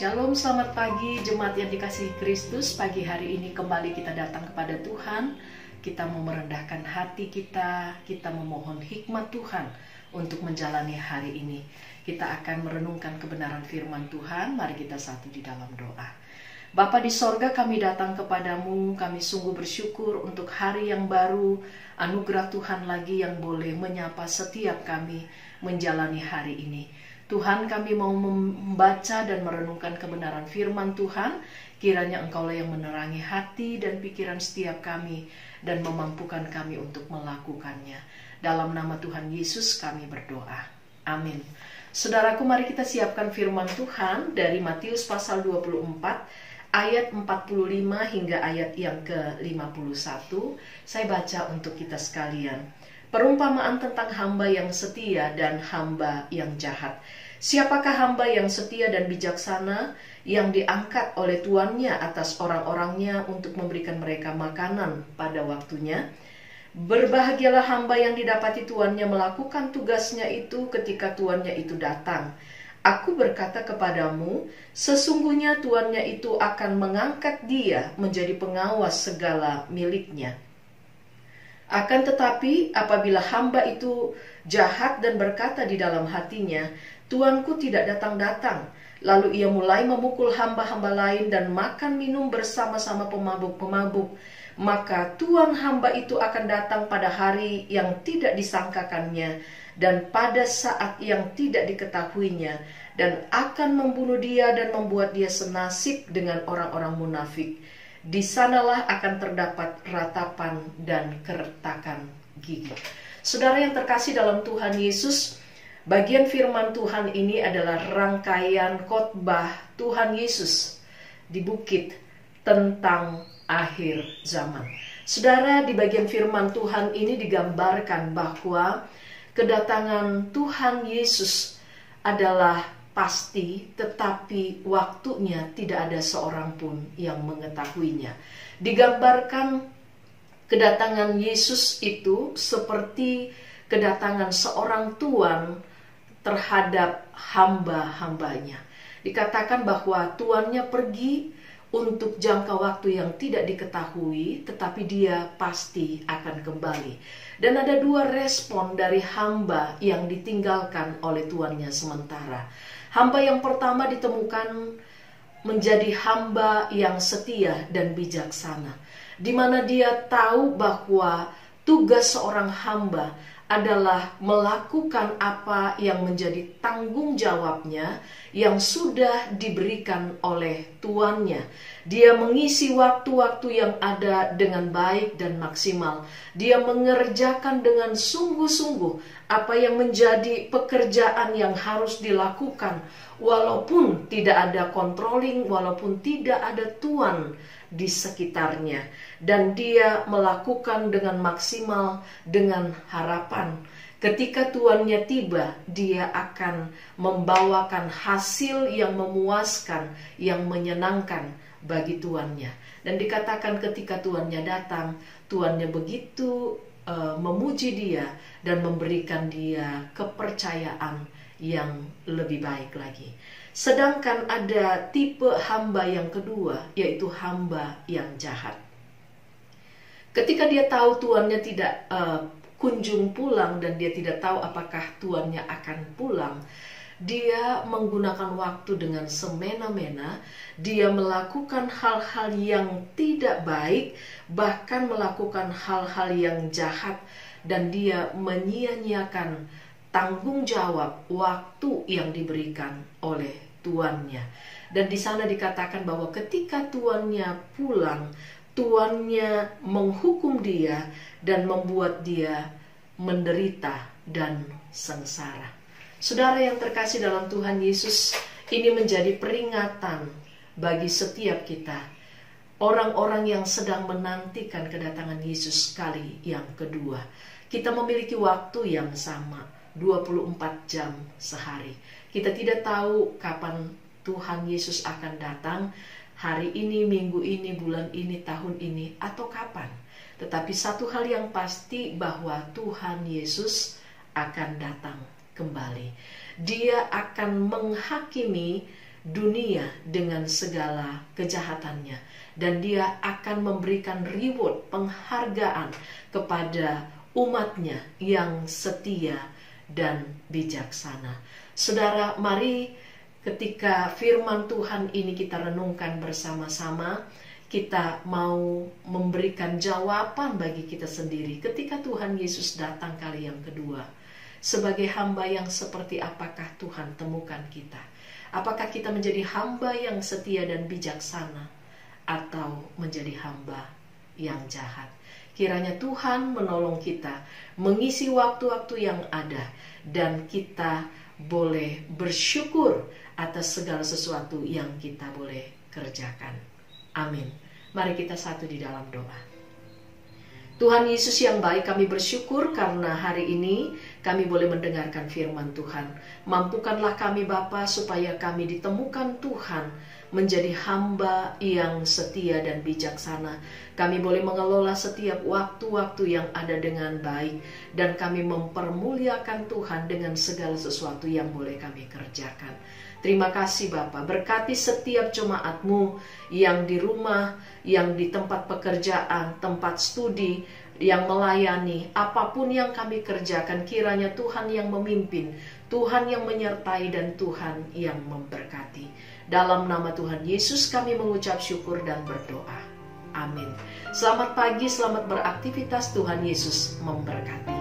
Shalom, selamat pagi jemaat yang dikasihi Kristus. Pagi hari ini kembali kita datang kepada Tuhan. Kita mau merendahkan hati kita memohon hikmat Tuhan untuk menjalani hari ini. Kita akan merenungkan kebenaran firman Tuhan. Mari kita satu di dalam doa. Bapa di sorga, kami datang kepadamu. Kami sungguh bersyukur untuk hari yang baru, anugerah Tuhan lagi yang boleh menyapa setiap kami menjalani hari ini. Tuhan, kami mau membaca dan merenungkan kebenaran firman Tuhan. Kiranya Engkaulah yang menerangi hati dan pikiran setiap kami dan memampukan kami untuk melakukannya. Dalam nama Tuhan Yesus kami berdoa. Amin. Saudaraku, mari kita siapkan firman Tuhan dari Matius pasal 24 ayat 45 hingga ayat yang ke-51. Saya baca untuk kita sekalian. Perumpamaan tentang hamba yang setia dan hamba yang jahat. Siapakah hamba yang setia dan bijaksana yang diangkat oleh tuannya atas orang-orangnya untuk memberikan mereka makanan pada waktunya? Berbahagialah hamba yang didapati tuannya melakukan tugasnya itu ketika tuannya itu datang. Aku berkata kepadamu, sesungguhnya tuannya itu akan mengangkat dia menjadi pengawas segala miliknya. Akan tetapi apabila hamba itu jahat dan berkata di dalam hatinya, Tuanku tidak datang-datang, lalu ia mulai memukul hamba-hamba lain dan makan minum bersama-sama pemabuk-pemabuk, maka tuan hamba itu akan datang pada hari yang tidak disangkakannya dan pada saat yang tidak diketahuinya, dan akan membunuh dia dan membuat dia senasib dengan orang-orang munafik. Di sanalah akan terdapat ratapan dan keretakan gigi. Saudara yang terkasih dalam Tuhan Yesus, bagian firman Tuhan ini adalah rangkaian khotbah Tuhan Yesus di bukit tentang akhir zaman. Saudara, di bagian firman Tuhan ini digambarkan bahwa kedatangan Tuhan Yesus adalah pasti, tetapi waktunya tidak ada seorang pun yang mengetahuinya. Digambarkan kedatangan Yesus itu seperti kedatangan seorang tuan terhadap hamba-hambanya. Dikatakan bahwa tuannya pergi untuk jangka waktu yang tidak diketahui, tetapi dia pasti akan kembali. Dan ada dua respon dari hamba yang ditinggalkan oleh tuannya sementara. Hamba yang pertama ditemukan menjadi hamba yang setia dan bijaksana, di mana dia tahu bahwa tugas seorang hamba adalah melakukan apa yang menjadi tanggung jawabnya yang sudah diberikan oleh tuannya. Dia mengisi waktu-waktu yang ada dengan baik dan maksimal. Dia mengerjakan dengan sungguh-sungguh apa yang menjadi pekerjaan yang harus dilakukan, walaupun tidak ada controlling, walaupun tidak ada tuan di sekitarnya. Dan dia melakukan dengan maksimal, dengan harapan ketika tuannya tiba, dia akan membawakan hasil yang memuaskan, yang menyenangkan bagi tuannya. Dan dikatakan ketika tuannya datang, tuannya begitu memuji dia dan memberikan dia kepercayaan yang lebih baik lagi. Sedangkan ada tipe hamba yang kedua, yaitu hamba yang jahat. Ketika dia tahu tuannya tidak kunjung pulang dan dia tidak tahu apakah tuannya akan pulang, dia menggunakan waktu dengan semena-mena. Dia melakukan hal-hal yang tidak baik, bahkan melakukan hal-hal yang jahat, dan dia menyia-nyiakan tanggung jawab waktu yang diberikan oleh tuannya. Dan di sana dikatakan bahwa ketika tuannya pulang, tuannya menghukum dia dan membuat dia menderita dan sengsara. Saudara yang terkasih dalam Tuhan Yesus, ini menjadi peringatan bagi setiap kita, orang-orang yang sedang menantikan kedatangan Yesus kali yang kedua. Kita memiliki waktu yang sama, 24 jam sehari. Kita tidak tahu kapan Tuhan Yesus akan datang, hari ini, minggu ini, bulan ini, tahun ini, atau kapan. Tetapi satu hal yang pasti bahwa Tuhan Yesus akan datang kembali. Dia akan menghakimi dunia dengan segala kejahatannya, dan Dia akan memberikan reward, penghargaan kepada umatnya yang setia dan bijaksana. Saudara, mari ketika firman Tuhan ini kita renungkan bersama-sama, kita mau memberikan jawaban bagi kita sendiri ketika Tuhan Yesus datang kali yang kedua. Sebagai hamba yang seperti apakah Tuhan temukan kita? Apakah kita menjadi hamba yang setia dan bijaksana, atau menjadi hamba yang jahat? Kiranya Tuhan menolong kita mengisi waktu-waktu yang ada, dan kita boleh bersyukur atas segala sesuatu yang kita boleh kerjakan. Amin. Mari kita satu di dalam doa. Tuhan Yesus yang baik, kami bersyukur karena hari ini kami boleh mendengarkan firman Tuhan. Mampukanlah kami Bapa supaya kami ditemukan Tuhan menjadi hamba yang setia dan bijaksana. Kami boleh mengelola setiap waktu-waktu yang ada dengan baik, dan kami mempermuliakan Tuhan dengan segala sesuatu yang boleh kami kerjakan. Terima kasih Bapa, berkati setiap jemaat-Mu yang di rumah, yang di tempat pekerjaan, tempat studi, yang melayani, apapun yang kami kerjakan, kiranya Tuhan yang memimpin, Tuhan yang menyertai, dan Tuhan yang memberkati. Dalam nama Tuhan Yesus kami mengucap syukur dan berdoa. Amin. Selamat pagi, selamat beraktivitas, Tuhan Yesus memberkati.